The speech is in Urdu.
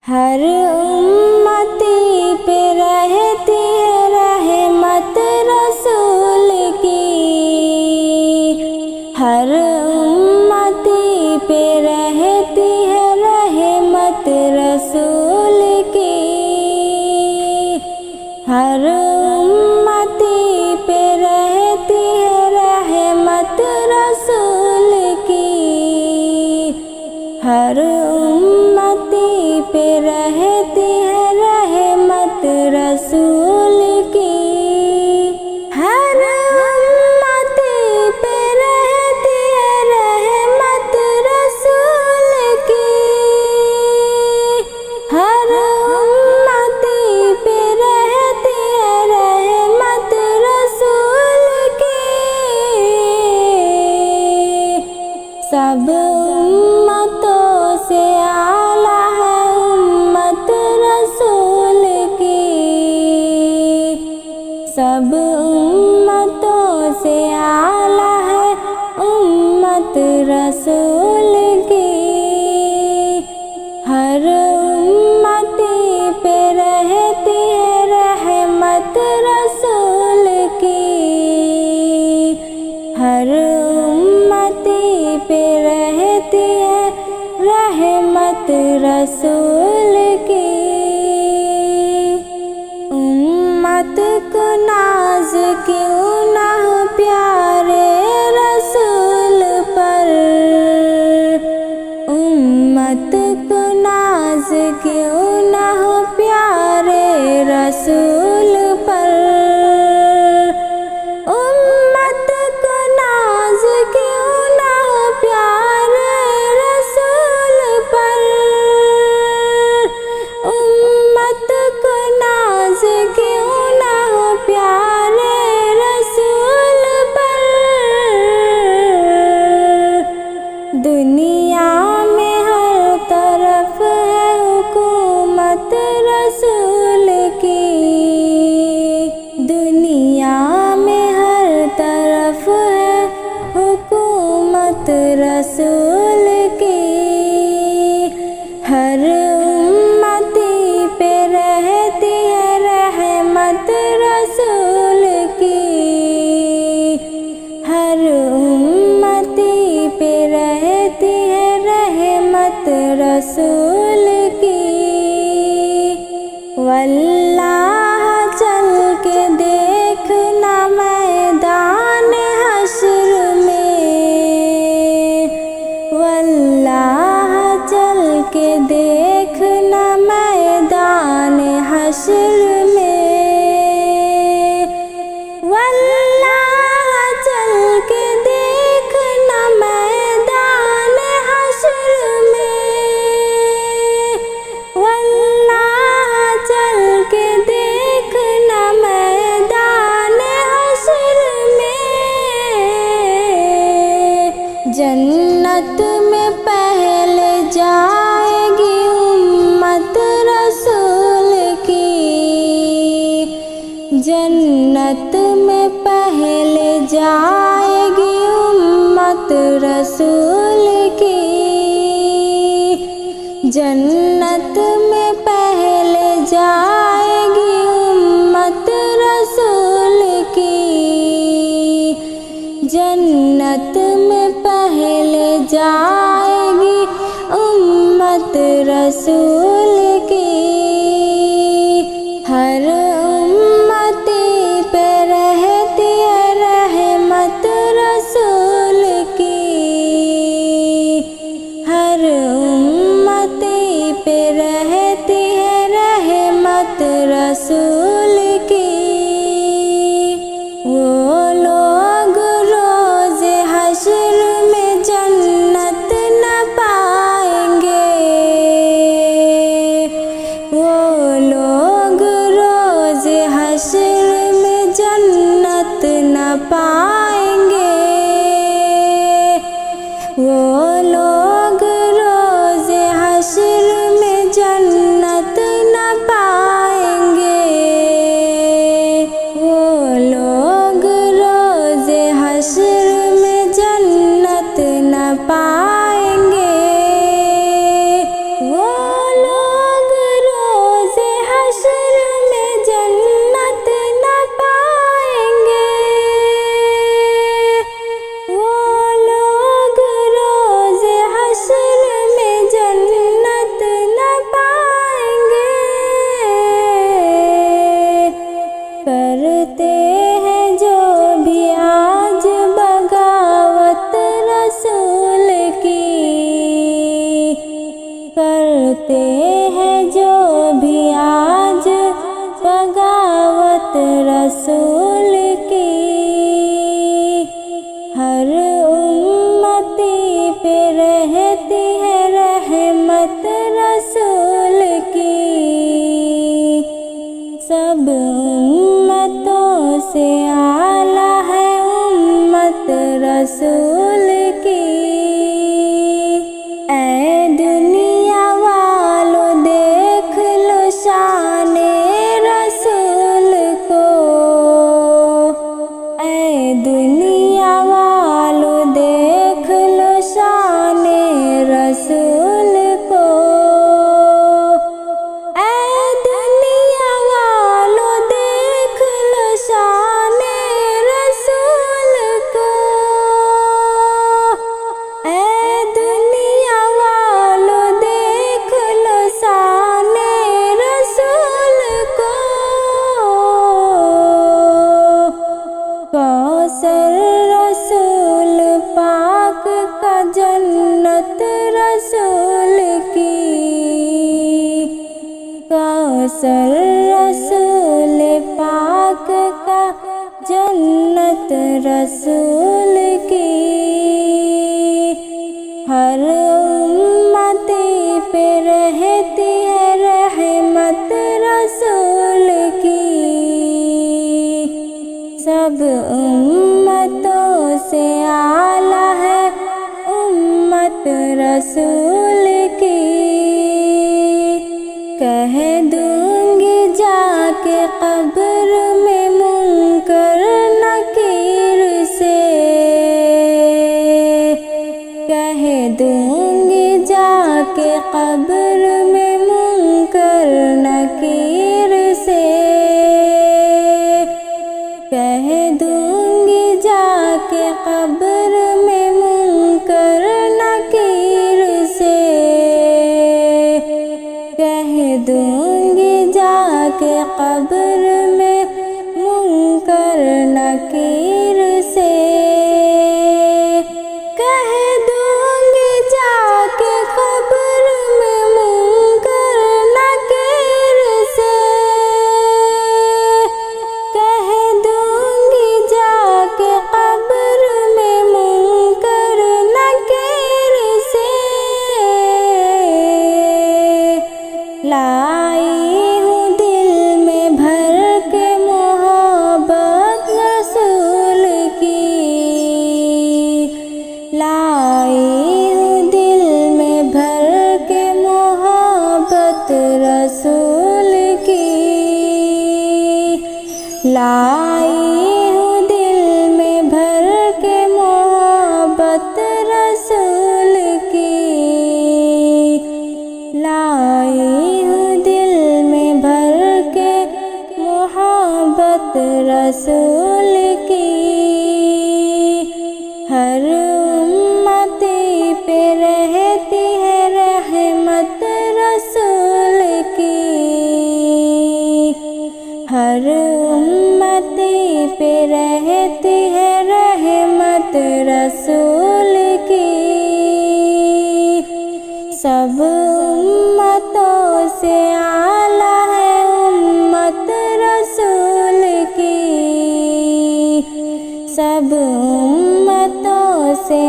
ہر امتی پہ رہتی ہے رحمت رسول کی، ہر امتی پہ رہتی ہے رحمت رسول کی، ہر امتی پہ رہتی ہے رحمت رسول کی، ہر امتی پہ رہتی ہے رحمت رسول کی، ہر امتی پہ رہتی ہے رحمت رسول کی، ہر امتی پہ رہتی ہے رحمت رسول کی، سب امتوں سے اعلیٰ ہے امت رسول کی، سب امتوں سے اعلیٰ ہے امت رسول کی، ہر امتی پہ رہتی ہے رحمت رسول کی، ہر امتی پہ رہتی ہے رحمت رسول کی، امت کو ناز کیوں نہ ہو پیارے رسول پر، امت کو ناز کیوں نہ ہو پیارے رسول پر، امت کو ناز کیوں نہ ہو پیارے رسول پر، امت کو ناز کیوں نہ ہو پیارے رسول پر، دنیا میں ہر طرف ہے حکومت رسول کی، دنیا میں ہر طرف ہے حکومت رسول کی، ہر امتی پہ رہتی ہے رحمت رسول کی، ہر امتی پہ رہتی ہے رحمت رسول کی، واللہ چل کے دیکھنا میدان حشر میں، واللہ چل کے دیکھنا میدان حشر میں، واللہ چل کے دیکھنا میدان حشر میں، واللہ چل کے دیکھنا میدان حشر میں، جنت میں پہلے جائے گی امت رسول کی، جنت میں پہلے جائے گی امت رسول کی، جنت میں پہلے جائے گی امت رسول کی، جنت میں پہلے جائے گی امت رسول کی، ہر امتی پہ رہتی ہے رحمت رسول کی، ہر امتی پہ رہتی ہے رحمت رسول کی، وہ لوگ روز حشر میں جنت نہ پائیں گے، وہ لوگ روز حشر میں جنت نہ پائیں گے، وہ لوگ روز حشر میں جنت نہ پائیں گے، ہے جو بھی آج بغاوت رسول کی، ہر امتی پہ رہتی ہے رحمت رسول کی، سب امتوں سے اعلیٰ ہے امت رسول کی۔ اے دنیا والو دیکھ لو شان رسول کو، اے دنیا والو دیکھ لو شان رسول کو، اے دنیا والو دیکھ لو شان رسول کو، اے دنیا والو دیکھ لو شان رسول کو۔ کوثر رسول پاک کا جنت رسول کی، کوثر رسول پاک کا جنت رسول کی، ہر امتی پہ رہتی ہے رحمت رسول کی، سب امتوں سے اعلیٰ ہے امت رسول کی۔ کہہ دوں گی جا کے قبر میں منکر نکیر سے، کہہ دوں گی جا کے قبر میں منکر نکیر سے، کہہ دوں گی جا کے قبر میں منکر نکیر سے، کہہ دوں گی جا کے قبر میں منکر نکیر سے، کہہ دوں گی جا کے قبر میں منکر نکیر سے، کہہ دوں گی جا کے قبر میں منکر نکیر سے، لائی ہوں دل میں بھر کے محبت رسول کی، لائی ہوں دل میں بھر کے محبت رسول کی، لائی ہوں دل میں بھر کے محبت رسول کی، لائی ہوں دل میں بھر کے محبت رسول کی، ہر امتی پہ رہتی ہے رحمت رسول کی، ہر امتی پہ رہتی ہے رحمت رسول کی، سب امتوں سے اعلیٰ ہے امت رسول کی، سب امتوں سے